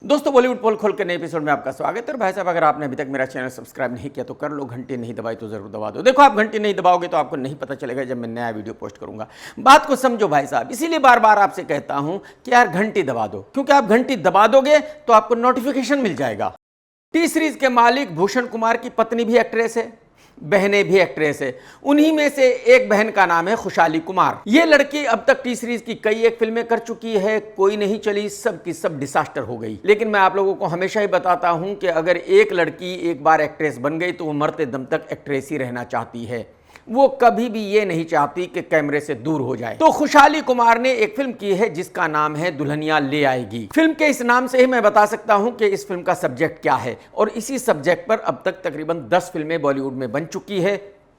दोस्तों बॉलीवुड पोल खोल के नए एपिसोड में आपका स्वागत है। और भाई साहब, अगर आपने अभी तक मेरा चैनल सब्सक्राइब नहीं किया तो कर लो, घंटी नहीं दबाई तो जरूर दबा दो। देखो, आप घंटी नहीं दबाओगे तो आपको नहीं पता चलेगा जब मैं नया वीडियो पोस्ट करूंगा। बात को समझो भाई साहब, इसीलिए बार बार आपसे कहता हूं कि यार घंटी दबा दो, क्योंकि आप घंटी दबा दोगे तो आपको नोटिफिकेशन मिल जाएगा। टी सीरीज के मालिक भूषण कुमार की पत्नी भी एक्ट्रेस है, बहनें भी एक्ट्रेस है। उन्हीं में से एक बहन का नाम है खुशहाली कुमार। ये लड़की अब तक टी सीरीज की कई एक फिल्में कर चुकी है, कोई नहीं चली, सब की सब डिसास्टर हो गई। लेकिन मैं आप लोगों को हमेशा ही बताता हूं कि अगर एक लड़की एक बार एक्ट्रेस बन गई तो वो मरते दम तक एक्ट्रेस ही रहना चाहती है। वो कभी भी ये नहीं चाहती कि कैमरे से दूर हो जाए। तो खुशहाली कुमार ने एक फिल्म की है जिसका नाम है दुल्हनिया ले आएगी। फिल्म के इस नाम से ही मैं बता सकता हूं कि इस फिल्म का सब्जेक्ट क्या है, और इसी सब्जेक्ट पर अब तक तकरीबन 10 फिल्में बॉलीवुड में बन चुकी है,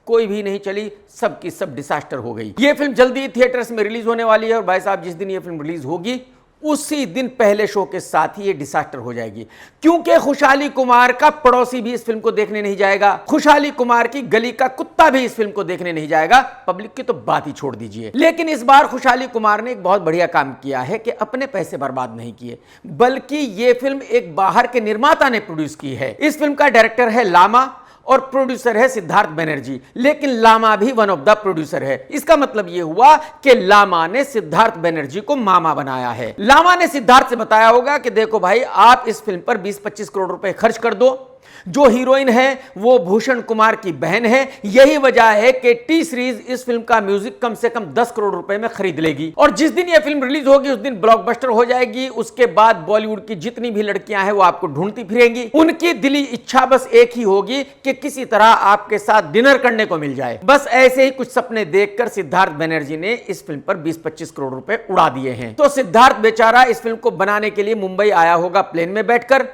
कोई भी नहीं चली, सब की सब डिसास्टर हो गई। ये फिल्म जल्दी थिएटर्स में रिलीज होने वाली है, और भाई साहब जिस दिन ये फिल्म रिलीज होगी उसी दिन पहले शो के साथ ही ये डिसास्टर हो जाएगी, क्योंकि खुशहाली कुमार का पड़ोसी भी इस फिल्म को देखने नहीं जाएगा, खुशहाली कुमार की गली का कुत्ता भी इस फिल्म को देखने नहीं जाएगा। पब्लिक की तो बात ही छोड़ दीजिए। लेकिन इस बार खुशहाली कुमार ने एक बहुत बढ़िया काम किया है कि अपने पैसे बर्बाद नहीं किए, बल्कि ये फिल्म एक बाहर के निर्माता ने प्रोड्यूस की है। इस फिल्म का डायरेक्टर है लामा और प्रोड्यूसर है सिद्धार्थ बनर्जी, लेकिन लामा भी वन ऑफ द प्रोड्यूसर है। इसका मतलब यह हुआ कि लामा ने सिद्धार्थ बनर्जी को मामा बनाया है। लामा ने सिद्धार्थ से बताया होगा कि देखो भाई, आप इस फिल्म पर 20-25 करोड़ रुपए खर्च कर दो, जो हीरोइन है वो भूषण कुमार की बहन है, यही वजह है कि टी सीरीज इस फिल्म का म्यूजिक कम से कम 10 करोड़ रुपए में खरीद लेगी, और जिस दिन ये फिल्म रिलीज होगी उस दिन ब्लॉकबस्टर हो जाएगी। उसके बाद बॉलीवुड की जितनी भी लड़कियां हैं वो आपको ढूंढती फिरेंगी। उनकी दिली इच्छा बस एक ही होगी कि किसी तरह आपके साथ डिनर करने को मिल जाए। बस ऐसे ही कुछ सपने देखकर सिद्धार्थ बनर्जी ने इस फिल्म पर 20-25 करोड़ रुपए उड़ा दिए हैं। तो सिद्धार्थ बेचारा इस फिल्म को बनाने के लिए मुंबई आया होगा प्लेन में बैठकर,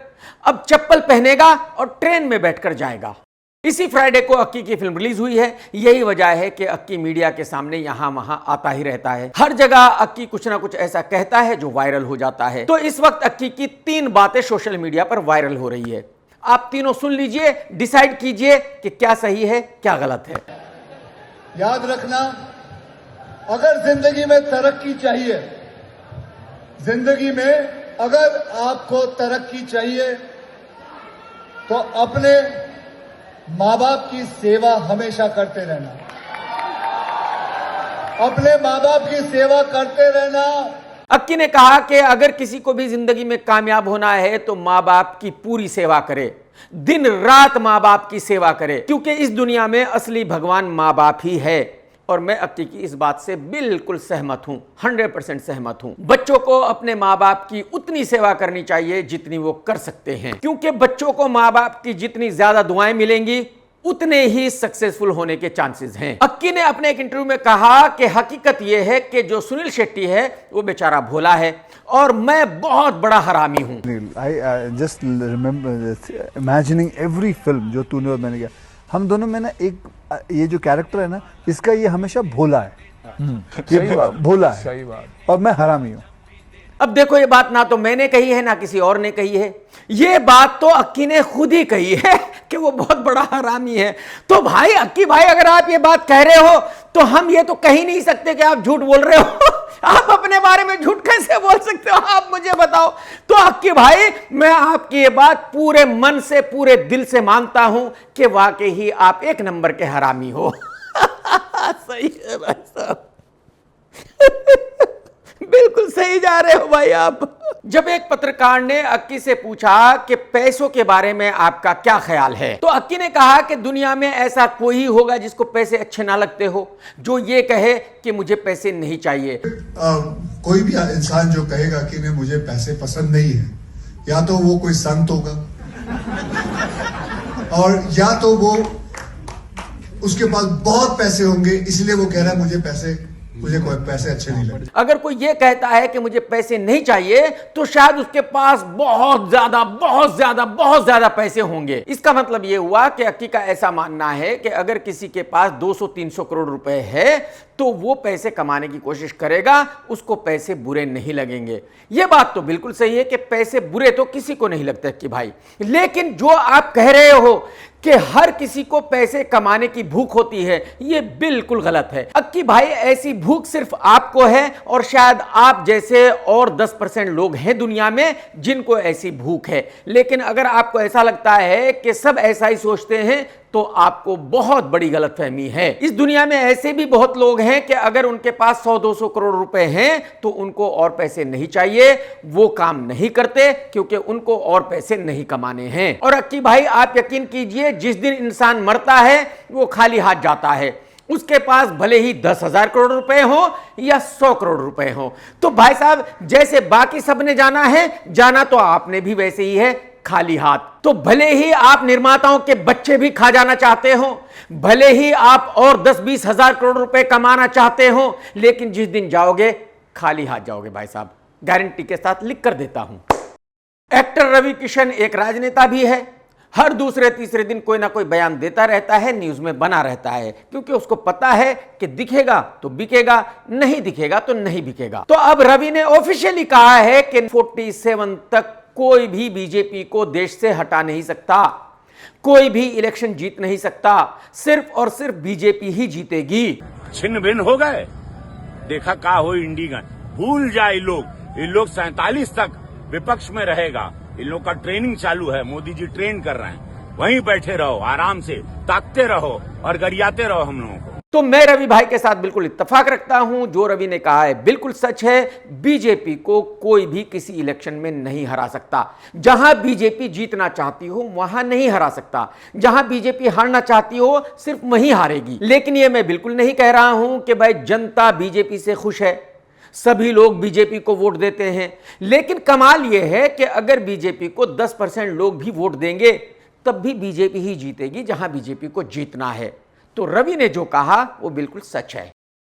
अब चप्पल पहनेगा और ट्रेन में बैठकर जाएगा। इसी फ्राइडे को अक्की की फिल्म रिलीज हुई है। यही वजह है कि अक्की मीडिया के सामने यहां वहां आता ही रहता है। हर जगह अक्की कुछ ना कुछ ऐसा कहता है जो वायरल हो जाता है। तो इस वक्त अक्की की 3 बातें सोशल मीडिया पर वायरल हो रही है। आप तीनों सुन लीजिए, डिसाइड कीजिए कि क्या सही है क्या गलत है। याद रखना, अगर जिंदगी में तरक्की चाहिए, जिंदगी में अगर आपको तरक्की चाहिए तो अपने माँ बाप की सेवा हमेशा करते रहना, अपने माँ बाप की सेवा करते रहना। अक्की ने कहा कि अगर किसी को भी जिंदगी में कामयाब होना है तो माँ बाप की पूरी सेवा करे, दिन रात माँ बाप की सेवा करे, क्योंकि इस दुनिया में असली भगवान माँ बाप ही है। और मैं अक्की की इस बात से बिल्कुल सहमत हूं, 100% सहमत हूं। बच्चों को अपने माँ बाप की उतनी सेवा करनी चाहिए जितनी वो कर सकते हैं, क्योंकि बच्चों को माँ बाप की जितनी ज्यादा दुआएं मिलेंगी उतने ही सक्सेसफुल होने के चांसेस हैं। अक्की ने अपने एक इंटरव्यू में कहा कि हकीकत यह है कि जो सुनील शेट्टी है वो बेचारा भोला है और मैं बहुत बड़ा हरामी हूं। I just remember imagining every film जो तूने और मैंने किया, हम दोनों में ना एक ये जो कैरेक्टर है ना, इसका ये हमेशा भोला है, ये भोला है, सही बात, और मैं हरामी हूँ। अब देखो, ये बात ना तो मैंने कही है ना किसी और ने कही है, ये बात तो अक्की ने खुद ही कही है कि वो बहुत बड़ा हरामी है। तो भाई अक्की भाई, अगर आप ये बात कह रहे हो तो हम ये तो कह ही नहीं सकते कि आप झूठ बोल रहे हो। आप अपने बारे में झूठ कैसे बोल सकते हो, आप मुझे बताओ। तो अक्की भाई, मैं आपकी ये बात पूरे मन से पूरे दिल से मानता हूं कि वाकई ही आप एक नंबर के हरामी हो। सही है भाई साहब, बिल्कुल सही जा रहे हो भाई आप। जब एक पत्रकार ने अक्की से पूछा कि पैसों के बारे में आपका क्या ख्याल है, तो अक्की ने कहा कि दुनिया में ऐसा कोई ही होगा जिसको पैसे अच्छे ना लगते हो, जो ये कहे कि मुझे पैसे नहीं चाहिए। कोई भी इंसान जो कहेगा कि नहीं मुझे पैसे पसंद नहीं है, या तो वो कोई संत होगा, और या तो वो उसके पास बहुत पैसे होंगे इसलिए वो कह रहा है मुझे कोई पैसे अच्छे नहीं लगते। अगर कोई ये कहता है कि मुझे पैसे नहीं चाहिए तो शायद उसके पास बहुत ज्यादा पैसे होंगे। इसका मतलब ये हुआ कि अक्की का ऐसा मानना है कि अगर किसी के पास 200-300 करोड़ रुपए है तो वो पैसे कमाने की कोशिश करेगा, उसको पैसे बुरे नहीं लगेंगे। ये बात तो बिल्कुल सही है कि पैसे बुरे तो किसी को नहीं लगते कि भाई, लेकिन जो आप कह रहे हो कि हर किसी को पैसे कमाने की भूख होती है, ये बिल्कुल गलत है। अक्की भाई, ऐसी भूख सिर्फ आपको है और शायद आप जैसे और 10% लोग हैं दुनिया में जिनको ऐसी भूख है। लेकिन अगर आपको ऐसा लगता है कि सब ऐसा ही सोचते हैं तो आपको बहुत बड़ी गलतफहमी है। इस दुनिया में ऐसे भी बहुत लोग हैं कि अगर उनके पास 100-200 करोड़ रुपए हैं तो उनको और पैसे नहीं चाहिए, वो काम नहीं करते क्योंकि उनको और पैसे नहीं कमाने हैं। और अक्की भाई, आप यकीन कीजिए, जिस दिन इंसान मरता है वो खाली हाथ जाता है। उसके पास भले ही 10,000 करोड़ रुपए हो या 100 करोड़ रुपए हो। तो भाई साहब, जैसे बाकी सबने जाना है, जाना तो आपने भी वैसे ही है, खाली हाथ। तो भले ही आप निर्माताओं के बच्चे भी खा जाना चाहते हो, भले ही आप और 10-20 हजार करोड़ रुपए कमाना चाहते हो, लेकिन जिस दिन जाओगे खाली हाथ जाओगे भाई साहब, गारंटी के साथ लिख कर देता हूं। एक्टर रवि किशन एक राजनेता भी है। हर दूसरे तीसरे दिन कोई ना कोई बयान देता रहता है, न्यूज में बना रहता है, क्योंकि उसको पता है कि दिखेगा तो बिकेगा, नहीं दिखेगा तो नहीं बिकेगा। तो अब रवि ने ऑफिशियली कहा है कि 47 तक कोई भी बीजेपी को देश से हटा नहीं सकता, कोई भी इलेक्शन जीत नहीं सकता, सिर्फ और सिर्फ बीजेपी ही जीतेगी। छिन्न भिन्न हो गए, देखा का हो इंडिगन, भूल जाए ये लोग 47 तक विपक्ष में रहेगा। इन लोग का ट्रेनिंग चालू है, मोदी जी ट्रेन कर रहे हैं, वहीं बैठे रहो, आराम से ताकते रहो और गरियाते रहो हम लोगों को। तो मैं रवि भाई के साथ बिल्कुल इत्तेफाक रखता हूं, जो रवि ने कहा है बिल्कुल सच है। बीजेपी को कोई भी किसी इलेक्शन में नहीं हरा सकता। जहां बीजेपी जीतना चाहती हो वहां नहीं हरा सकता, जहां बीजेपी हारना चाहती हो सिर्फ वहीं हारेगी। लेकिन यह मैं बिल्कुल नहीं कह रहा हूं कि भाई जनता बीजेपी से खुश है, सभी लोग बीजेपी को वोट देते हैं। लेकिन कमाल यह है कि अगर बीजेपी को 10% लोग भी वोट देंगे तब भी बीजेपी ही जीतेगी जहां बीजेपी को जीतना है। तो रवि ने जो कहा वो बिल्कुल सच है।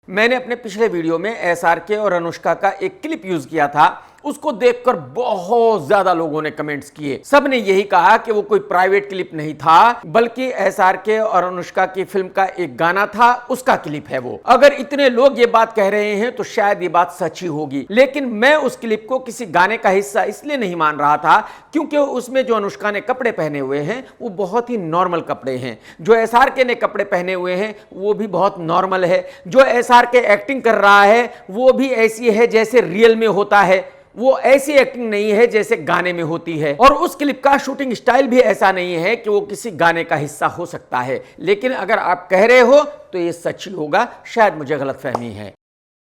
मैंने अपने पिछले वीडियो में एसआरके और अनुष्का का एक क्लिप यूज किया था, उसको देखकर बहुत ज्यादा लोगों ने कमेंट्स किए। सब ने यही कहा कि वो कोई प्राइवेट क्लिप नहीं था, बल्कि एसआरके और अनुष्का की फिल्म का एक गाना था, उसका क्लिप है वो। अगर इतने लोग ये बात कह रहे हैं तो शायद ये बात सच ही होगी। लेकिन मैं उस क्लिप को किसी गाने का हिस्सा इसलिए नहीं मान रहा था क्योंकि उसमें जो अनुष्का ने कपड़े पहने हुए हैं वो बहुत ही नॉर्मल कपड़े हैं, जो एसआरके ने कपड़े पहने हुए हैं वो भी बहुत नॉर्मल है, जो एसआरके एक्टिंग कर रहा है वो भी ऐसी है जैसे रियल में होता है, वो ऐसी एक्टिंग नहीं है जैसे गाने में होती है। और उस क्लिप का शूटिंग स्टाइल भी ऐसा नहीं है कि वो किसी गाने का हिस्सा हो सकता है। लेकिन अगर आप कह रहे हो तो ये सच ही होगा, शायद मुझे गलतफहमी है।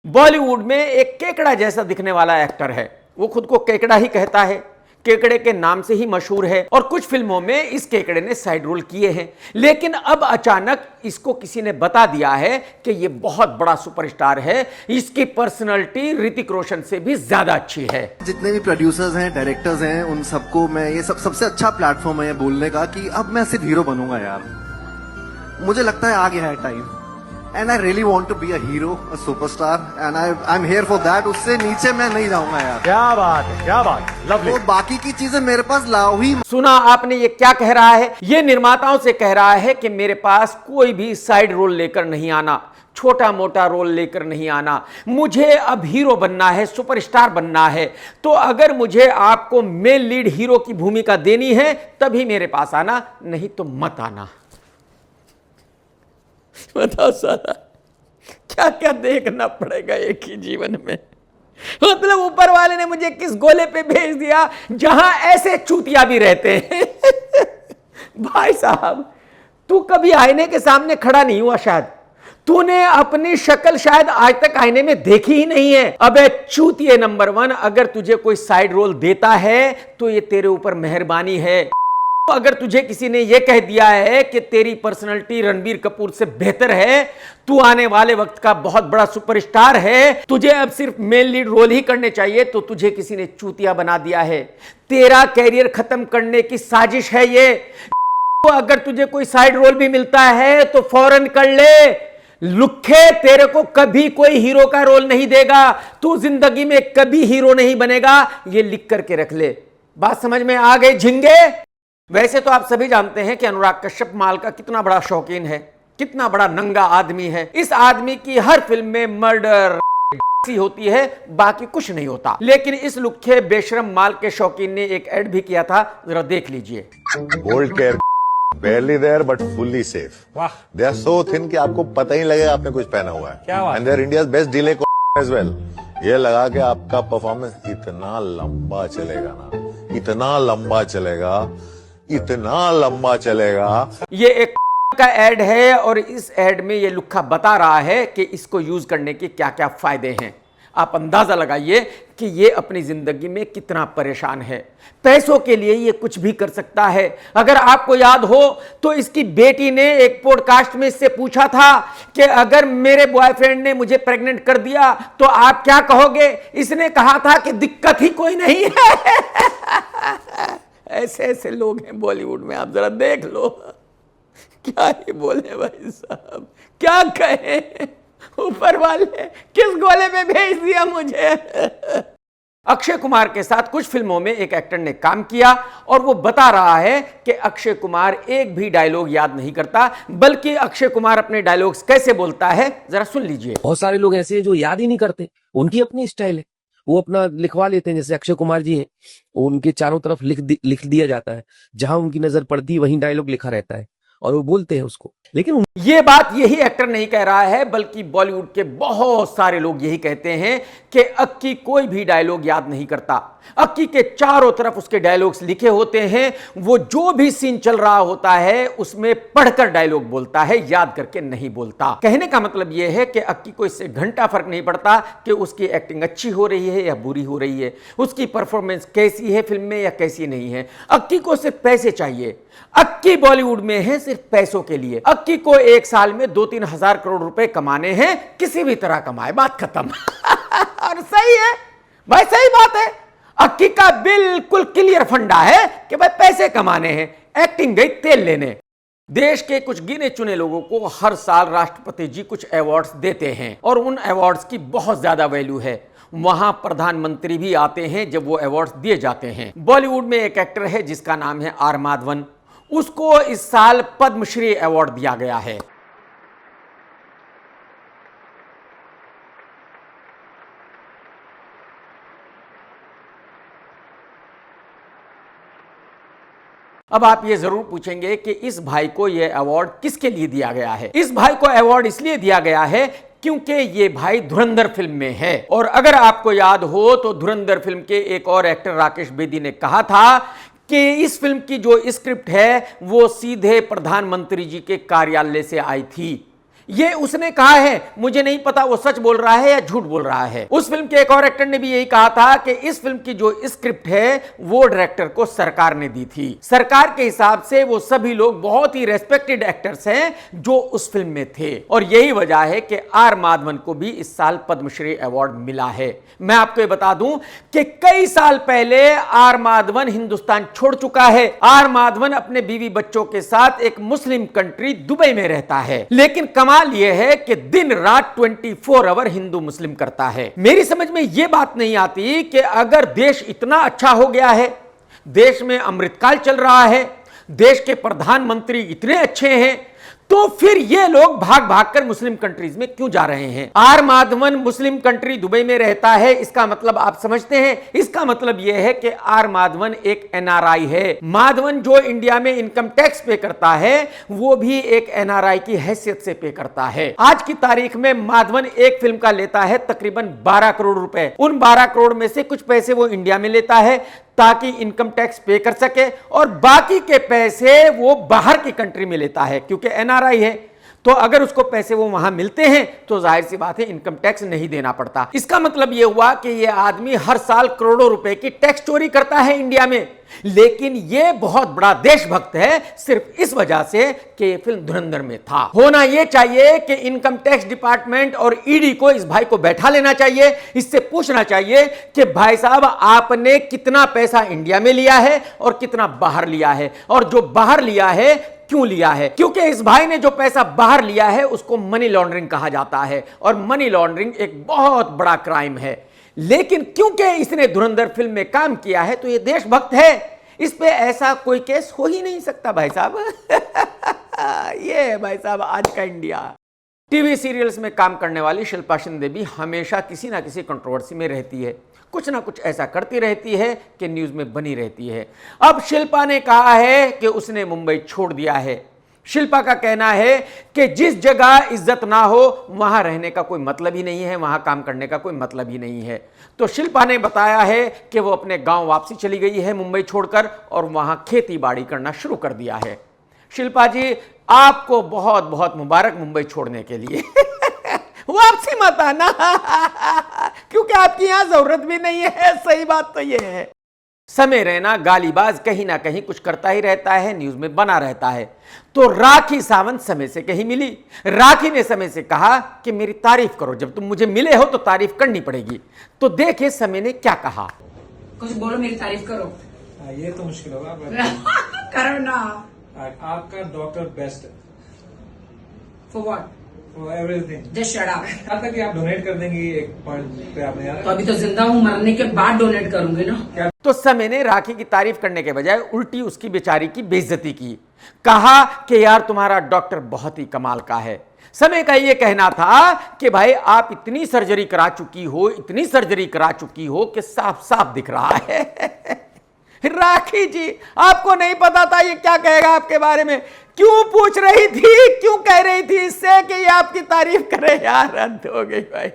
बॉलीवुड में एक केकड़ा जैसा दिखने वाला एक्टर है, वो खुद को केकड़ा ही कहता है, केकड़े के नाम से ही मशहूर है और कुछ फिल्मों में इस केकड़े ने साइड रोल किए हैं। लेकिन अब अचानक इसको किसी ने बता दिया है कि ये बहुत बड़ा सुपरस्टार है, इसकी पर्सनालिटी ऋतिक रोशन से भी ज्यादा अच्छी है। जितने भी प्रोड्यूसर्स हैं, डायरेक्टर्स हैं, उन सबको मैं ये सबसे अच्छा प्लेटफॉर्म है ये बोलने का कि अब मैं सिर्फ हीरो बनूंगा यार। मुझे लगता है आ गया है time, and I really want to be a hero, a superstar, and I am here for that. उससे नीचे मैं नहीं जाऊंगा यार। क्या बात है, क्या बात, लवली। तो बाकी की चीजें मेरे पास लाओ ही। सुना आपने ये क्या कह रहा है? ये निर्माताओं से कह रहा है कि मेरे पास कोई भी साइड रोल लेकर नहीं आना, छोटा मोटा रोल लेकर नहीं आना, मुझे अब हीरो बनना है, सुपरस्टार बनना है। तो अगर मुझे आपको मेन लीड हीरो की भूमिका देनी है तभी मेरे पास आना, नहीं तो मत आना। बताओ सारा क्या क्या देखना पड़ेगा एक ही जीवन में। मतलब ऊपर वाले ने मुझे किस गोले पे भेज दिया जहां ऐसे चूतिया भी रहते हैं। भाई साहब, तू कभी आईने के सामने खड़ा नहीं हुआ, शायद तूने अपनी शक्ल शायद आज तक आईने में देखी ही नहीं है। अबे चूतिए नंबर 1, अगर तुझे कोई साइड रोल देता है तो ये तेरे ऊपर मेहरबानी है। अगर तुझे किसी ने यह कह दिया है कि तेरी पर्सनालिटी रणबीर कपूर से बेहतर है, तू आने वाले वक्त का बहुत बड़ा सुपरस्टार है, तुझे अब सिर्फ मेन लीड रोल ही करने चाहिए, तो तुझे किसी ने चूतिया बना दिया है। तेरा कैरियर खत्म करने की साजिश है ये। अगर तुझे कोई साइड रोल भी मिलता है तो फौरन कर ले, लुखे तेरे को कभी कोई हीरो का रोल नहीं देगा, तू जिंदगी में कभी हीरो नहीं बनेगा, ये लिख करके रख ले। बात समझ में आ गई झिंगे? वैसे तो आप सभी जानते हैं कि अनुराग कश्यप माल का कितना बड़ा शौकीन है, कितना बड़ा नंगा आदमी है। इस आदमी की हर फिल्म में मर्डर होती है, बाकी कुछ नहीं होता। लेकिन इस लुक्खे बेशरम माल के शौकीन ने एक ऐड भी किया था, जरा देख लीजिए। Gold care barely there but fully safe. वाह They are so thin कि आपको पता ही लगेगा आपने कुछ पहना हुआ है। क्या बात And they are India's best delay as well. ये लगा के आपका परफॉर्मेंस इतना लंबा चलेगा ना, इतना लंबा चलेगा, इतना लंबा चलेगा। ये एक का ऐड है और इस ऐड में ये लुक्खा बता रहा है कि इसको यूज करने के क्या क्या फायदे हैं। आप अंदाजा लगाइए कि ये अपनी जिंदगी में कितना परेशान है। पैसों के लिए ये कुछ भी कर सकता है। अगर आपको याद हो तो इसकी बेटी ने एक पॉडकास्ट में इससे पूछा था कि अगर मेरे बॉयफ्रेंड ने मुझे प्रेग्नेंट कर दिया तो आप क्या कहोगे। इसने कहा था कि दिक्कत ही कोई नहीं है। ऐसे ऐसे लोग हैं बॉलीवुड में, आप जरा देख लो। क्या ही बोले भाई साहब, क्या कहें। ऊपर वाले किस गोले में भेज दिया मुझे। अक्षय कुमार के साथ कुछ फिल्मों में एक एक्टर ने काम किया और वो बता रहा है कि अक्षय कुमार एक भी डायलॉग याद नहीं करता, बल्कि अक्षय कुमार अपने डायलॉग्स कैसे बोलता है जरा सुन लीजिए। बहुत सारे लोग ऐसे हैं जो याद ही नहीं करते, उनकी अपनी स्टाइल है, वो अपना लिखवा लेते हैं। जैसे अक्षय कुमार जी हैं, उनके चारों तरफ लिख दिया जाता है, जहां उनकी नजर पड़ती है वहीं डायलॉग लिखा रहता है और वो बोलते हैं उसको। लेकिन ये बात यही एक्टर नहीं कह रहा है, बल्कि बॉलीवुड के बहुत सारे लोग यही कहते हैं कि अक्की कोई भी डायलॉग याद नहीं करता। अक्की के चारों तरफ उसके डायलॉग्स लिखे होते हैं, वो जो भी सीन चल रहा होता है उसमें पढ़कर डायलॉग बोलता है, याद करके नहीं बोलता। कहने का मतलब यह है कि अक्की को इससे घंटा फर्क नहीं पड़ता कि उसकी एक्टिंग अच्छी हो रही है या बुरी हो रही है, उसकी परफॉर्मेंस कैसी है फिल्म में या कैसी नहीं है। अक्की को सिर्फ पैसे चाहिए। अक्की बॉलीवुड में है सिर्फ पैसों के लिए। अक्की को एक साल में 2-3 हजार करोड़ रुपए कमाने हैं, किसी भी तरह कमाए, बात खत्म। और सही है भाई, सही बात है। अक्की का बिल्कुल क्लियर फंडा है कि भाई पैसे कमाने हैं, एक्टिंग गई तेल लेने। देश के कुछ गिने चुने लोगों को हर साल राष्ट्रपति जी कुछ अवार्ड्स देते हैं और उन अवार्ड्स की बहुत ज्यादा वैल्यू है। वहां प्रधानमंत्री भी आते हैं जब वो अवार्ड्स दिए जाते हैं। बॉलीवुड में एक एक्टर है जिसका नाम है आर माधवन, उसको इस साल पद्मश्री अवार्ड दिया गया है। अब आप ये जरूर पूछेंगे कि इस भाई को यह अवार्ड किसके लिए दिया गया है। इस भाई को अवार्ड इसलिए दिया गया है क्योंकि ये भाई धुरंधर फिल्म में है। और अगर आपको याद हो तो धुरंधर फिल्म के एक और एक्टर राकेश बेदी ने कहा था कि इस फिल्म की जो स्क्रिप्ट है वो सीधे प्रधानमंत्री जी के कार्यालय से आई थी। ये उसने कहा है, मुझे नहीं पता वो सच बोल रहा है या झूठ बोल रहा है। उस फिल्म के एक और एक्टर ने भी यही कहा था कि इस फिल्म की जो स्क्रिप्ट है वो डायरेक्टर को सरकार ने दी थी। सरकार के हिसाब से वो सभी लोग बहुत ही रेस्पेक्टेड एक्टर्स हैं जो उस फिल्म में थे, और यही वजह है कि आर माधवन को भी इस साल पद्मश्री अवार्ड मिला है। मैं आपको ये बता दूं कि कई साल पहले आर माधवन हिंदुस्तान छोड़ चुका है। आर माधवन अपने बीवी बच्चों के साथ एक मुस्लिम कंट्री दुबई में रहता है, लेकिन कमाल यह है कि दिन रात 24 आवर हिंदू मुस्लिम करता है। मेरी समझ में यह बात नहीं आती कि अगर देश इतना अच्छा हो गया है, देश में अमृतकाल चल रहा है, देश के प्रधानमंत्री इतने अच्छे हैं, तो फिर ये लोग भाग भागकर मुस्लिम कंट्रीज में क्यों जा रहे हैं। R Madhavan muslim country Dubai में रहता है, इसका मतलब आप समझते हैं, इसका मतलब यह है कि आर माधवन एक एनआरआई है। माधवन जो इंडिया में इनकम टैक्स पे करता है वो भी एक एनआरआई की हैसियत से पे करता है। आज की तारीख में माधवन एक फिल्म का लेता है तकरीबन 12 करोड़ रुपए। उन 12 करोड़ में से कुछ पैसे वो इंडिया में लेता है ताकि इनकम टैक्स पे कर सके, और बाकी के पैसे वो बाहर की कंट्री में लेता है क्योंकि एनआरआई है। तो अगर उसको पैसे वो वहां मिलते हैं तो जाहिर सी बात है इनकम टैक्स नहीं देना पड़ता। इसका मतलब यह हुआ कि यह आदमी हर साल करोड़ों रुपए की टैक्स चोरी करता है इंडिया में, लेकिन यह बहुत बड़ा देशभक्त है सिर्फ इस वजह से कि फिल्म धुरंधर में था। होना यह चाहिए कि इनकम टैक्स डिपार्टमेंट और ईडी को इस भाई को बैठा लेना चाहिए, इससे पूछना चाहिए कि भाई साहब आपने कितना पैसा इंडिया में लिया है और कितना बाहर लिया है, और जो बाहर लिया है क्यों लिया है। क्योंकि इस भाई ने जो पैसा बाहर लिया है उसको मनी लॉन्ड्रिंग कहा जाता है, और मनी लॉन्ड्रिंग एक बहुत बड़ा क्राइम है। लेकिन क्योंकि इसने धुरंधर फिल्म में काम किया है तो ये देशभक्त है, इस पे ऐसा कोई केस हो ही नहीं सकता भाई साहब। ये है भाई साहब आज का इंडिया। टीवी सीरियल्स में काम करने वाली शिल्पा शिंदे भी हमेशा किसी ना किसी कंट्रोवर्सी में रहती है, कुछ ना कुछ ऐसा करती रहती है कि न्यूज में बनी रहती है। अब शिल्पा ने कहा है कि उसने मुंबई छोड़ दिया है। शिल्पा का कहना है कि जिस जगह इज्जत ना हो वहां रहने का कोई मतलब ही नहीं है, वहां काम करने का कोई मतलब ही नहीं है। तो शिल्पा ने बताया है कि वो अपने गांव वापसी चली गई है मुंबई छोड़कर और वहां खेती बाड़ी करना शुरू कर दिया है। शिल्पा जी आपको बहुत बहुत मुबारक मुंबई छोड़ने के लिए। वापसी मत आना क्योंकि आपकी यहां जरूरत भी नहीं है। सही बात तो यह है। समय रैना गालीबाज कहीं ना कहीं कुछ करता ही रहता है, न्यूज में बना रहता है। तो राखी सावंत समय से कहीं मिली। राखी ने समय से कहा कि मेरी तारीफ करो, जब तुम मुझे मिले हो तो तारीफ करनी पड़ेगी। तो देखिए समय ने क्या कहा। कुछ बोलो, मेरी तारीफ करो। ये तो मुश्किल होगा। करो ना। आपका डॉक्टर बेस्ट है for what? For everything. Just shut up. कहा था कि आप डोनेट कर देंगी एक पॉइंट पे, आपने यार तो अभी तो जिंदा हूँ, मरने के बाद डोनेट करूंगी ना। क्या? तो समय ने राखी की तारीफ करने के बजाय उल्टी उसकी बेचारी की बेइज्जती की। कहा कि यार तुम्हारा डॉक्टर बहुत ही कमाल का है। समय का ये कहना था कि भाई आप इतनी सर्जरी करा चुकी हो, इतनी सर्जरी करा चुकी हो कि साफ साफ दिख रहा है। राखी जी आपको नहीं पता था ये क्या कहेगा आपके बारे में? क्यों पूछ रही थी, क्यों कह रही थी इससे कि ये आपकी तारीफ करे? यार हद हो गई भाई।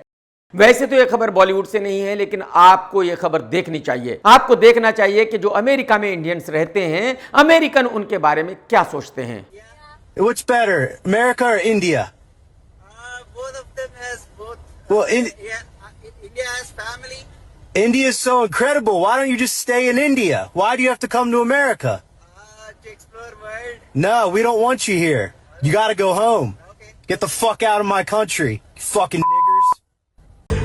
वैसे तो ये खबर बॉलीवुड से नहीं है, लेकिन आपको ये खबर देखनी चाहिए। आपको देखना चाहिए कि जो अमेरिका में इंडियंस रहते हैं, अमेरिकन उनके बारे में क्या सोचते हैं। What's better, America or India? Both of them has both. Well, India has family. India is so incredible. Why don't you just stay in India? Why do you have to come to America? To explore world. No, we don't want you here. You gotta go home. Okay. Get the fuck out of my country, you fucking niggers.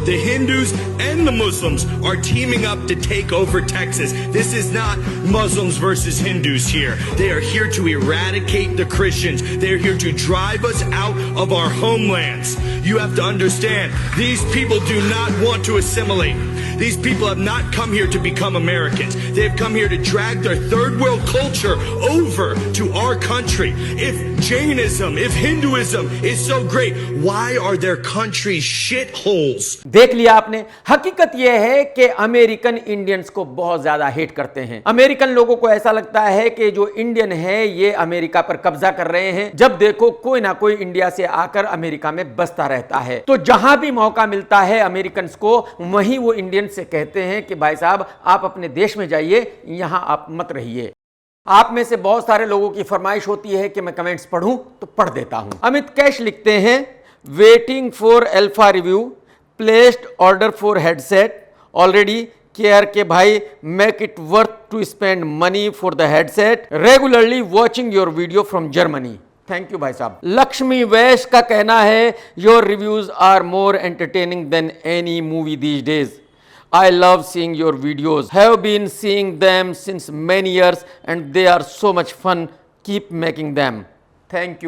The Hindus and the Muslims are teaming up to take over Texas. This is not Muslims versus Hindus here. They are here to eradicate the Christians. They are here to drive us out of our homelands. You have to understand, these people do not want to assimilate. These people have not come here to become Americans. They've come here to drag their third world culture over to our country. If Jainism, if Hinduism is so great, why are their countries shitholes? देख लिया आपने। हकीकत यह है कि American Indians को बहुत ज्यादा हेट करते हैं। अमेरिकन लोगों को ऐसा लगता है कि जो इंडियन है ये अमेरिका पर कब्जा कर रहे हैं। जब देखो कोई ना कोई इंडिया से आकर अमेरिका में बसता रहता है। तो जहां भी मौका मिलता है अमेरिकन को, वहीं वो इंडियन से कहते हैं कि भाई साहब आप अपने देश में जाइए, यहां आप मत रहिए। आप में से बहुत सारे लोगों की फरमाइश होती है कि मैं कमेंट्स पढ़ूं, तो पढ़ देता हूं। अमित कैश लिखते हैं, waiting for alpha review, placed order for headset already. KRK भाई, make it worth to spend money for the headset, regularly watching your video from Germany. Thank you भाई साहब। लक्ष्मी वैश का कहना है, your reviews are more entertaining than any movie these days. I love seeing your videos. Have been seeing them since many years and they are so much fun. Keep making them. Thank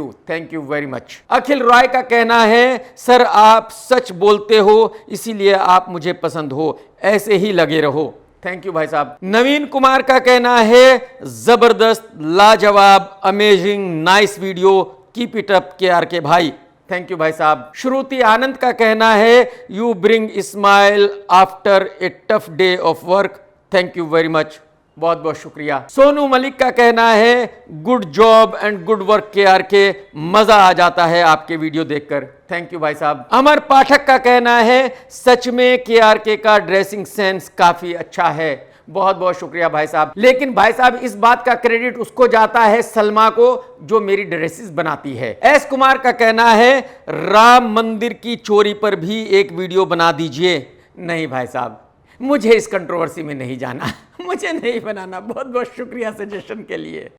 you very much. अखिल रॉय का कहना है, sir आप सच बोलते हो इसीलिए आप मुझे पसंद हो, ऐसे ही लगे रहो। थैंक यू भाई साहब। नवीन कुमार का कहना है, जबरदस्त, लाजवाब, amazing, nice video, keep it up KRK भाई। थैंक यू भाई साहब। श्रुति आनंद का कहना है, you bring smile after a tough day of work. Thank you very much, बहुत बहुत शुक्रिया। सोनू मलिक का कहना है, good job and good work KRK, मजा आ जाता है आपके वीडियो देखकर। थैंक यू भाई साहब। अमर पाठक का कहना है, सच में KRK का ड्रेसिंग सेंस काफी अच्छा है। बहुत बहुत शुक्रिया भाई साहब। लेकिन भाई साहब इस बात का क्रेडिट उसको जाता है सलमा को, जो मेरी ड्रेसेस बनाती है। एस कुमार का कहना है, राम मंदिर की चोरी पर भी एक वीडियो बना दीजिए। नहीं भाई साहब, मुझे इस कंट्रोवर्सी में नहीं जाना, मुझे नहीं बनाना। बहुत बहुत शुक्रिया सजेशन के लिए।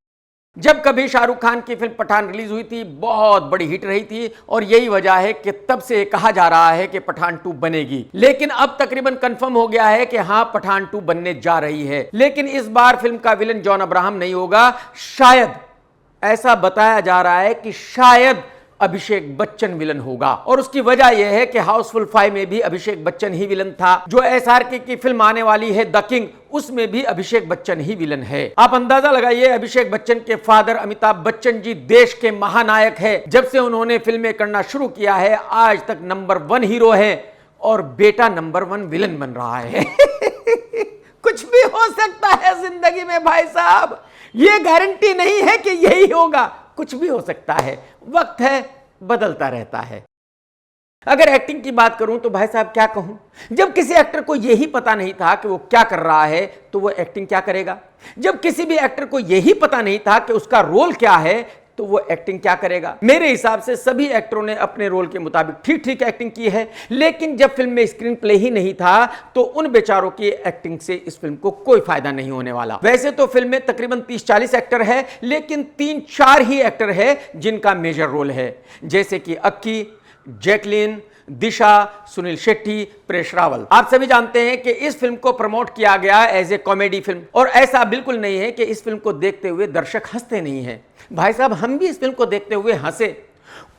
जब कभी शाहरुख खान की फिल्म पठान रिलीज हुई थी, बहुत बड़ी हिट रही थी और यही वजह है कि तब से कहा जा रहा है कि पठान 2 बनेगी। लेकिन अब तकरीबन कंफर्म हो गया है कि हां पठान 2 बनने जा रही है। लेकिन इस बार फिल्म का विलन जॉन अब्राहम नहीं होगा, शायद ऐसा बताया जा रहा है कि शायद अभिषेक बच्चन विलन होगा। और उसकी वजह यह है कि हाउसफुल 5 में भी अभिषेक बच्चन ही विलन था। जो SRK की फिल्म आने वाली है द किंग, उसमें भी अभिषेक बच्चन ही विलन है। आप अंदाजा लगाइए, अभिषेक बच्चन के फादर अमिताभ बच्चन जी देश के महानायक है। जब से उन्होंने फिल्में करना शुरू किया है आज तक नंबर 1 हीरो है और बेटा नंबर 1 विलन बन रहा है। कुछ भी हो सकता है जिंदगी में भाई साहब, यह गारंटी नहीं है कि यही होगा, कुछ भी हो सकता है। वक्त है, बदलता रहता है। अगर एक्टिंग की बात करूं तो भाई साहब क्या कहूं, जब किसी एक्टर को यही पता नहीं था कि वो क्या कर रहा है तो वो एक्टिंग क्या करेगा। जब किसी भी एक्टर को यही पता नहीं था कि उसका रोल क्या है तो वो एक्टिंग क्या करेगा। मेरे हिसाब से सभी एक्टरों ने अपने रोल के मुताबिक ठीक ठीक एक्टिंग की है, लेकिन जब फिल्म में स्क्रीन प्ले ही नहीं था तो उन बेचारों की एक्टिंग से इस फिल्म को कोई फायदा नहीं होने वाला। वैसे तो फिल्म में तकरीबन 30-40 एक्टर है, लेकिन 3-4 ही एक्टर है जिनका मेजर रोल है, जैसे कि अक्की, जैकलिन, दिशा, सुनील शेट्टी, प्रेश रावल। आप सभी जानते हैं कि इस फिल्म को प्रमोट किया गया एज ए कॉमेडी फिल्म, और ऐसा बिल्कुल नहीं है कि इस फिल्म को देखते हुए दर्शक हंसते नहीं हैं। भाई साहब, हम भी इस फिल्म को देखते हुए हंसे,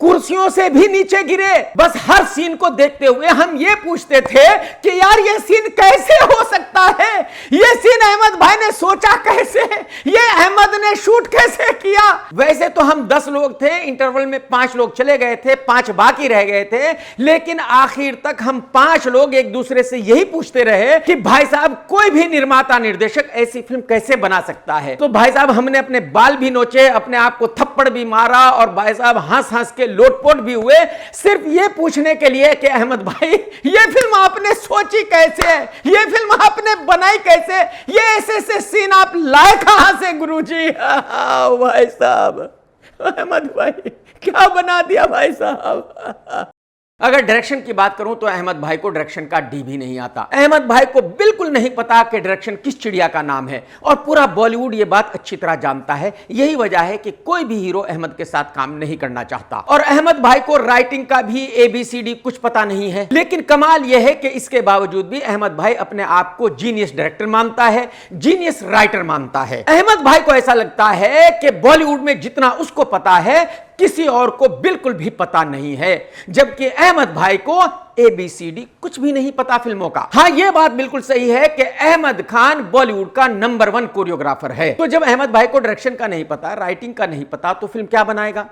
कुर्सियों से भी नीचे गिरे। बस हर सीन को देखते हुए हम ये पूछते थे कि यार ये सीन कैसे हो सकता है, ये सीन अहमद भाई ने सोचा कैसे, ये अहमद ने शूट कैसे किया। वैसे तो हम 10 लोग थे, इंटरवल में 5 लोग चले गए थे, 5 बाकी रह गए थे, लेकिन आखिर तक हम 5 लोग एक दूसरे से यही पूछते रहे कि भाई साहब कोई भी निर्माता निर्देशक ऐसी फिल्म कैसे बना सकता है। तो भाई साहब हमने अपने बाल भी नोचे, अपने आप को थप्पड़ भी मारा और भाई साहब हंस हंस के लोटपोट भी हुए, सिर्फ ये पूछने के लिए कि अहमद भाई ये फिल्म आपने सोची कैसे है, ये फिल्म आपने बनाई कैसे, ये ऐसे सीन आप लाए कहां से गुरुजी। भाई साहब, अहमद भाई क्या बना दिया भाई साहब। अगर डायरेक्शन की बात करूं तो अहमद भाई को डायरेक्शन का डी भी नहीं आता। अहमद भाई को बिल्कुल नहीं पता कि डायरेक्शन किस चिड़िया का नाम है, और पूरा बॉलीवुड ये बात अच्छी तरह जानता है। यही वजह है कि कोई भी हीरो अहमद के साथ काम नहीं करना चाहता, और अहमद भाई को राइटिंग का भी ABCD कुछ पता नहीं है। लेकिन कमाल यह है कि इसके बावजूद भी अहमद भाई अपने आप को जीनियस डायरेक्टर मानता है, जीनियस राइटर मानता है। अहमद भाई को ऐसा लगता है कि बॉलीवुड में जितना उसको पता है किसी और को बिल्कुल भी पता नहीं है, जबकि अहमद भाई को ABCD कुछ भी नहीं पता फिल्मों का। हाँ, यह बात बिल्कुल सही है कि अहमद खान बॉलीवुड का नंबर 1 कोरियोग्राफर है। तो जब अहमद भाई को डायरेक्शन का नहीं पता, राइटिंग का नहीं पता, तो फिल्म क्या बनाएगा।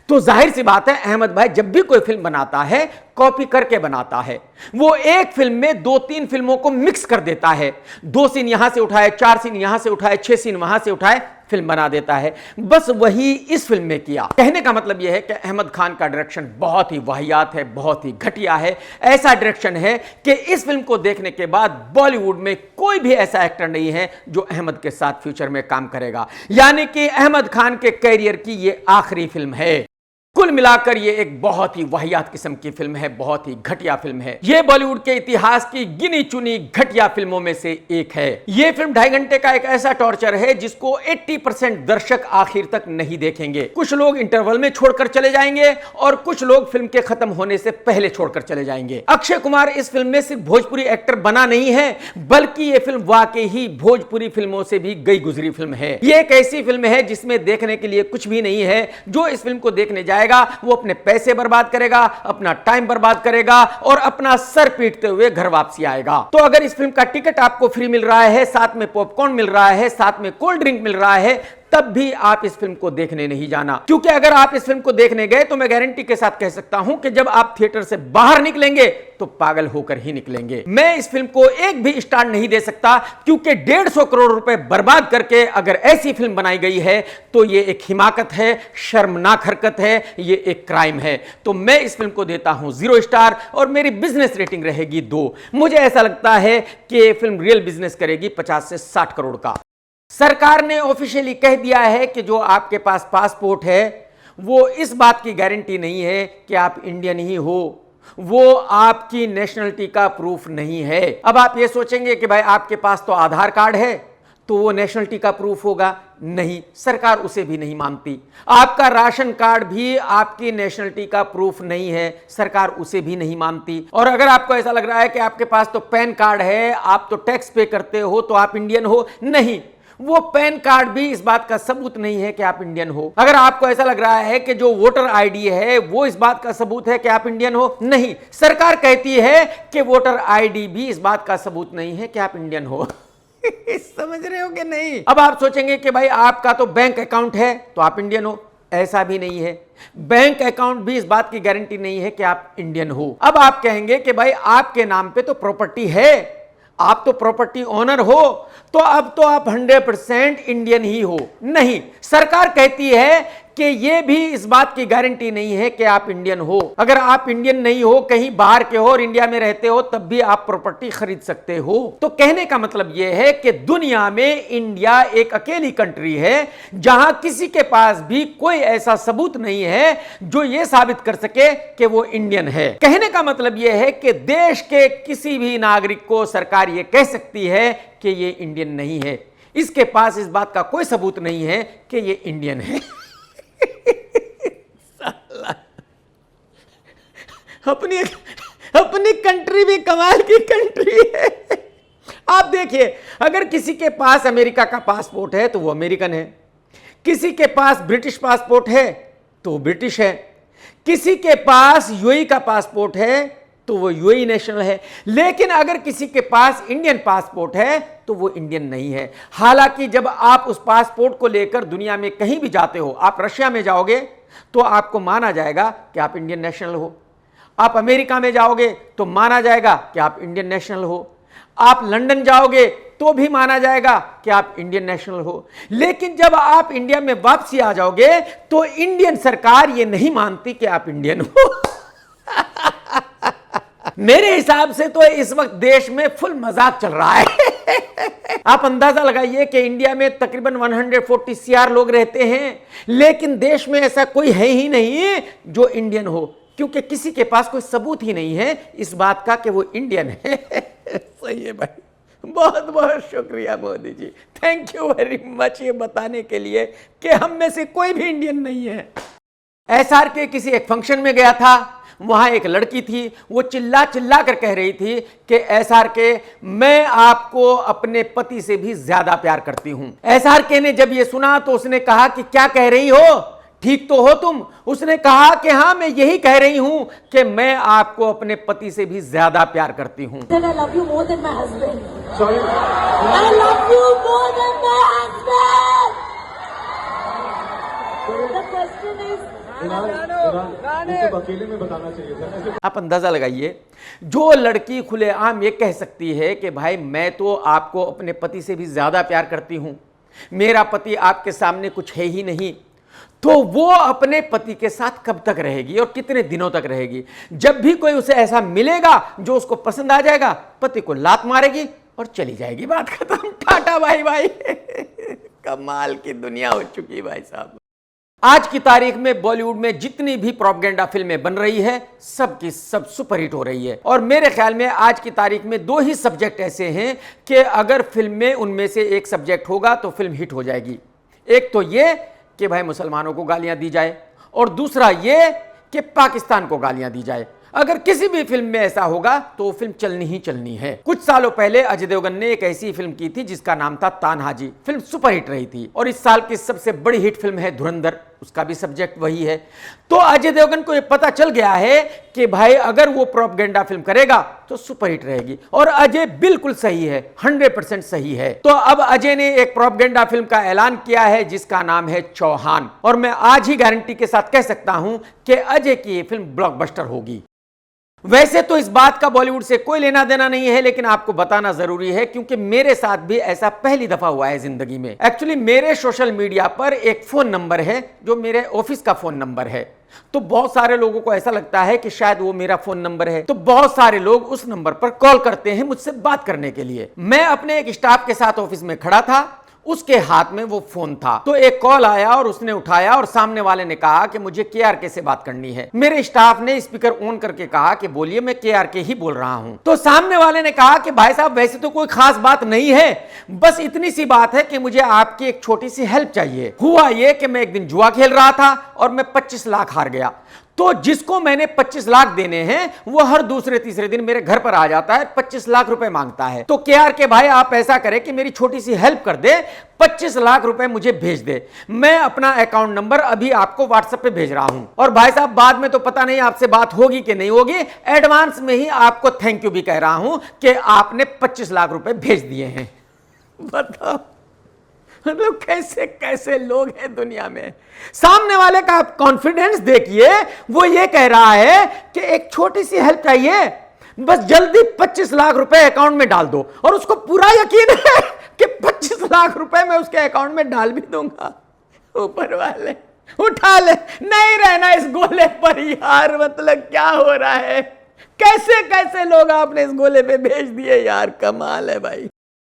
तो जाहिर सी बात है अहमद भाई जब भी कोई फिल्म बनाता है कॉपी करके बनाता है। वो एक फिल्म में 2-3 फिल्मों को मिक्स कर देता है, 2 सीन यहां से उठाए, 4 सीन यहां से उठाए, 6 सीन वहां से उठाए, फिल्म बना देता है। बस वही इस फिल्म में किया। कहने का मतलब यह है कि अहमद खान का डायरेक्शन बहुत ही वाहियात है, बहुत ही घटिया है। ऐसा डायरेक्शन है कि इस फिल्म को देखने के बाद बॉलीवुड में कोई भी ऐसा एक्टर नहीं है जो अहमद के साथ फ्यूचर में काम करेगा। यानी कि अहमद खान के कैरियर की यह आखिरी फिल्म है। कुल मिलाकर ये एक बहुत ही वाहियात किस्म की फिल्म है, बहुत ही घटिया फिल्म है। ये बॉलीवुड के इतिहास की गिनी चुनी घटिया फिल्मों में से एक है। ये फिल्म 2.5 घंटे का एक ऐसा टॉर्चर है जिसको 80% दर्शक आखिर तक नहीं देखेंगे। कुछ लोग इंटरवल में छोड़कर चले जाएंगे और कुछ लोग फिल्म के खत्म होने से पहले छोड़कर चले जाएंगे। अक्षय कुमार इस फिल्म में सिर्फ भोजपुरी एक्टर बना नहीं है, बल्कि ये फिल्म वाकई ही भोजपुरी फिल्मों से भी गई गुजरी फिल्म है। ये एक ऐसी फिल्म है जिसमें देखने के लिए कुछ भी नहीं है। जो इस फिल्म को देखने जाए वो अपने पैसे बर्बाद करेगा, अपना टाइम बर्बाद करेगा और अपना सर पीटते हुए घर वापसी आएगा। तो अगर इस फिल्म का टिकट आपको फ्री मिल रहा है, साथ में पॉपकॉर्न मिल रहा है, साथ में कोल्ड ड्रिंक मिल रहा है, तब भी आप इस फिल्म को देखने नहीं जाना। क्योंकि अगर आप इस फिल्म को देखने गए तो मैं गारंटी के साथ कह सकता हूं कि जब आप थिएटर से बाहर निकलेंगे तो पागल होकर ही निकलेंगे। मैं इस फिल्म को एक भी स्टार नहीं दे सकता, क्योंकि 150 करोड़ रुपए बर्बाद करके अगर ऐसी फिल्म बनाई गई है तो यह एक हिमाकत है, शर्मनाक हरकत है, यह एक क्राइम है। तो मैं इस फिल्म को देता हूं 0 स्टार और मेरी बिजनेस रेटिंग रहेगी 2। मुझे ऐसा लगता है कि यह फिल्म रियल बिजनेस करेगी 50 से 60 करोड़ का। सरकार ने ऑफिशियली कह दिया है कि जो आपके पास पासपोर्ट है वो इस बात की गारंटी नहीं है कि आप इंडियन ही हो, वो आपकी नेशनलिटी का प्रूफ नहीं है। अब आप ये सोचेंगे कि भाई आपके पास तो आधार कार्ड है तो वो नेशनलिटी का प्रूफ होगा। नहीं, सरकार उसे भी नहीं मानती। आपका राशन कार्ड भी आपकी नेशनलिटी का प्रूफ नहीं है, सरकार उसे भी नहीं मानती। और अगर आपको ऐसा लग रहा है कि आपके पास तो पैन कार्ड है, आप तो टैक्स पे करते हो तो आप इंडियन हो, नहीं, वो पैन कार्ड भी इस बात का सबूत नहीं है कि आप इंडियन हो। अगर आपको ऐसा लग रहा है कि जो वोटर आईडी है वो इस बात का सबूत है कि आप इंडियन हो, नहीं, सरकार कहती है कि वोटर आईडी भी इस बात का सबूत नहीं है कि आप इंडियन हो। समझ रहे हो कि नहीं? अब आप सोचेंगे कि भाई आपका तो बैंक अकाउंट है तो आप इंडियन हो। ऐसा भी नहीं है। बैंक अकाउंट भी इस बात की गारंटी नहीं है कि आप इंडियन हो। अब आप कहेंगे कि भाई आपके नाम पे तो प्रॉपर्टी है, आप तो प्रॉपर्टी ओनर हो, तो अब तो आप 100% इंडियन ही हो। नहीं, सरकार कहती है कि यह भी इस बात की गारंटी नहीं है कि आप इंडियन हो। अगर आप इंडियन नहीं हो, कहीं बाहर के हो और इंडिया में रहते हो, तब भी आप प्रॉपर्टी खरीद सकते हो। तो कहने का मतलब यह है कि दुनिया में इंडिया एक अकेली कंट्री है जहां किसी के पास भी कोई ऐसा सबूत नहीं है जो यह साबित कर सके कि वो इंडियन है। कहने का मतलब यह है कि देश के किसी भी नागरिक को सरकार यह कह सकती है कि यह इंडियन नहीं है। इसके पास इस बात का कोई सबूत नहीं है कि यह इंडियन है। अपनी कंट्री भी कमाल की कंट्री है। आप देखिए, अगर किसी के पास अमेरिका का पासपोर्ट है तो वो अमेरिकन है, किसी के पास ब्रिटिश पासपोर्ट है तो वो ब्रिटिश है, किसी के पास यूएई का पासपोर्ट है तो वो यूएई नेशनल है। लेकिन अगर किसी के पास इंडियन पासपोर्ट है तो वो इंडियन नहीं है। हालांकि जब आप उस पासपोर्ट को लेकर दुनिया में कहीं भी जाते हो, आप रशिया में जाओगे तो आपको माना जाएगा कि आप इंडियन नेशनल हो, आप अमेरिका में जाओगे तो माना जाएगा कि आप इंडियन नेशनल हो, आप लंदन जाओगे तो भी माना जाएगा कि आप इंडियन नेशनल हो। लेकिन जब आप इंडिया में वापसी आ जाओगे तो इंडियन सरकार ये नहीं मानती कि आप इंडियन हो। मेरे हिसाब से तो इस वक्त देश में फुल मजाक चल रहा है। आप अंदाजा लगाइए कि इंडिया में तकरीबन 140 CR लोग रहते हैं, लेकिन देश में ऐसा कोई है ही नहीं जो इंडियन हो, क्योंकि किसी के पास कोई सबूत ही नहीं है इस बात का कि वो इंडियन है। सही है भाई, बहुत बहुत शुक्रिया Modi ji, thank you very much ये बताने के लिए कि हम में से कोई भी इंडियन नहीं है। SR के किसी एक फंक्शन में गया था, वहां एक लड़की थी, वो चिल्ला चिल्ला कर कह रही थी कि SR के मैं आपको अपने पति से भी ज्यादा प्यार करती हूं। SR के ने जब ये सुना तो उसने कहा कि क्या कह रही हो, ठीक तो हो तुम? उसने कहा कि हाँ मैं यही कह रही हूं कि मैं आपको अपने पति से भी ज्यादा प्यार करती हूं। I love you more than my husband. Sorry? I love you more than my husband. The question is, अकेले में बताना चाहिए था। आप अंदाजा लगाइए, जो लड़की खुलेआम ये कह सकती है कि भाई मैं तो आपको अपने पति से भी ज्यादा प्यार करती हूं, मेरा पति आपके सामने कुछ है ही नहीं, तो वो अपने पति के साथ कब तक रहेगी और कितने दिनों तक रहेगी? जब भी कोई उसे ऐसा मिलेगा जो उसको पसंद आ जाएगा, पति को लात मारेगी और चली जाएगी, बात खत्म, टाटा बाय बाय। कमाल की दुनिया हो चुकी भाई साहब। आज की तारीख में बॉलीवुड में जितनी भी प्रोपेगेंडा फिल्में बन रही है सब की सब सुपरहिट हो रही है। और मेरे ख्याल में आज की तारीख में 2 ही सब्जेक्ट ऐसे हैं कि अगर फिल्म में उनमें से एक सब्जेक्ट होगा तो फिल्म हिट हो जाएगी। एक तो ये कि भाई मुसलमानों को गालियां दी जाए, और दूसरा ये कि पाकिस्तान को गालियां दी जाए। अगर किसी भी फिल्म में ऐसा होगा तो वो फिल्म चलनी ही चलनी है। कुछ सालों पहले अजय देवगन ने एक ऐसी फिल्म की थी जिसका नाम था तान्हाजी। फिल्म सुपरहिट रही थी, और इस साल की सबसे बड़ी हिट फिल्म है धुरंधर, उसका भी सब्जेक्ट वही है। तो अजय देवगन को ये पता चल गया है कि भाई अगर वो प्रोपेगेंडा फिल्म करेगा तो सुपरहिट रहेगी, और अजय बिल्कुल सही है, 100% सही है। तो अब अजय ने एक प्रोपेगेंडा फिल्म का ऐलान किया है जिसका नाम है चौहान, और मैं आज ही गारंटी के साथ कह सकता हूं कि अजय की ये फिल्म ब्लॉकबस्टर होगी। वैसे तो इस बात का बॉलीवुड से कोई लेना देना नहीं है, लेकिन आपको बताना जरूरी है क्योंकि मेरे साथ भी ऐसा पहली दफा हुआ है जिंदगी में। एक्चुअली मेरे सोशल मीडिया पर एक फोन नंबर है जो मेरे ऑफिस का फोन नंबर है, तो बहुत सारे लोगों को ऐसा लगता है कि शायद वो मेरा फोन नंबर है, तो बहुत सारे लोग उस नंबर पर कॉल करते हैं मुझसे बात करने के लिए। मैं अपने एक स्टाफ के साथ ऑफिस में खड़ा था, उसके हाथ में वो फोन था, तो एक कॉल आया और उसने उठाया और सामने वाले ने कहा कि मुझे KRK से बात करनी है। मेरे स्टाफ ने स्पीकर ऑन करके कहा कि बोलिए, मैं KRK ही बोल रहा हूं। तो सामने वाले ने कहा कि भाई साहब वैसे तो कोई खास बात नहीं है, बस इतनी सी बात है कि मुझे आपकी एक छोटी सी हेल्प चाहिए। हुआ ये कि मैं एक दिन जुआ खेल रहा था और मैं 25 लाख हार गया, तो जिसको मैंने 25 लाख देने हैं वो हर दूसरे तीसरे दिन मेरे घर पर आ जाता है, 25 लाख रुपए मांगता है। तो KRK भाई आप ऐसा करें कि मेरी छोटी सी हेल्प कर दे, 25 लाख रुपए मुझे भेज दे, मैं अपना अकाउंट नंबर अभी आपको व्हाट्सएप पे भेज रहा हूं, और भाई साहब बाद में तो पता नहीं आपसे बात होगी कि नहीं होगी, एडवांस में ही आपको थैंक यू भी कह रहा हूं कि आपने 25 लाख रुपए भेज दिए हैं। बताओ, मतलब कैसे कैसे लोग हैं दुनिया में। सामने वाले का आप कॉन्फिडेंस देखिए, वो ये कह रहा है कि एक छोटी सी हेल्प चाहिए, बस जल्दी 25 लाख रुपए अकाउंट में डाल दो, और उसको पूरा यकीन है कि 25 लाख रुपए मैं उसके अकाउंट में डाल भी दूंगा। ऊपर वाले उठा ले, नहीं रहना इस गोले पर यार, मतलब क्या हो रहा है, कैसे कैसे लोग आपने इस गोले पे भेज दिए यार, कमाल है भाई।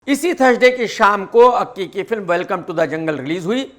इसी थर्सडे की शाम को अक्की की film welcome to the jungle release हुई,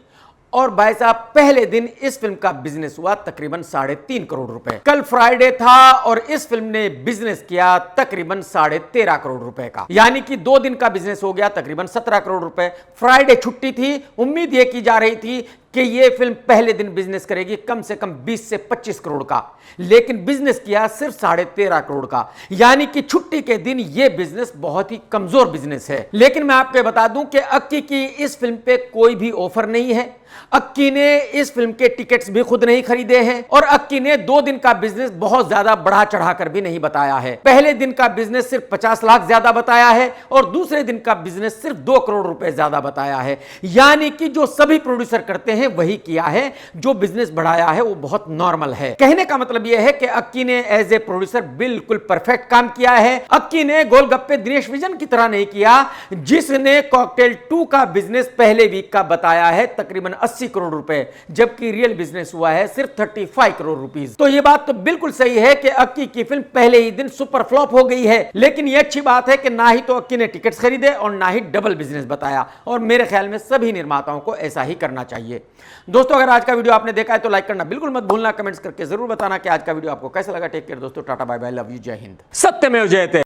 और भाई साहब पहले दिन इस फिल्म का बिजनेस हुआ तकरीबन 3.5 करोड़ रुपए। कल फ्राइडे था और इस फिल्म ने बिजनेस किया तकरीबन 13.5 करोड़ रुपए का, यानी कि 2 दिन का बिजनेस हो गया तकरीबन 17 करोड़ रुपए। फ्राइडे छुट्टी थी, उम्मीद यह की जा रही थी कि यह फिल्म पहले दिन बिजनेस करेगी कम से कम 20 से 25 करोड़ का, लेकिन बिजनेस किया सिर्फ 13.5 करोड़ का, यानी कि छुट्टी के दिन यह बिजनेस बहुत ही कमजोर बिजनेस है। लेकिन मैं आपको बता दूं कि अक्की की इस फिल्म पे कोई भी ऑफर नहीं है, अक्की ने इस फिल्म के टिकट्स भी खुद नहीं खरीदे हैं, और अक्की ने 2 दिन का बिजनेस बहुत ज्यादा बढ़ा चढ़ाकर भी नहीं बताया है। पहले दिन का बिजनेस सिर्फ 50 लाख ज्यादा बताया है, और दूसरे दिन का बिजनेस सिर्फ 2 करोड़ रुपए ज्यादा बताया है, यानी कि जो सभी प्रोड्यूसर करते हैं वही किया है, जो बिजनेस बढ़ाया है वो बहुत नॉर्मल है। कहने का मतलब यह है कि अक्की ने एज ए प्रोड्यूसर बिल्कुल परफेक्ट काम किया है। अक्की ने गोलगप्पे दिनेश विजन की तरह नहीं किया, जिसने कॉकटेल 2 का बिजनेस पहले वीक का बताया है तकरीबन 80 करोड़ रुपए, जबकि रियल बिजनेस हुआ है सिर्फ 35 करोड़ रुपीस। तो यह बात तो बिल्कुल सही है कि अक्की की फिल्म पहले ही दिन सुपर फ्लॉप हो गई है, लेकिन यह अच्छी बात है कि ना ही तो अक्की ने टिकट्स खरीदे और ना ही डबल बिजनेस बताया, और मेरे ख्याल में सभी निर्माताओं को ऐसा ही करना चाहिए। दोस्तों, अगर आज का वीडियो आपने देखा है तो लाइक करना बिल्कुल मत भूलना, कमेंट्स करके जरूर बताना कि आज का वीडियो आपको कैसा लगा। टेक केयर दोस्तों, tata bye bye, love you, जय हिंद। सत्यमेव जयते।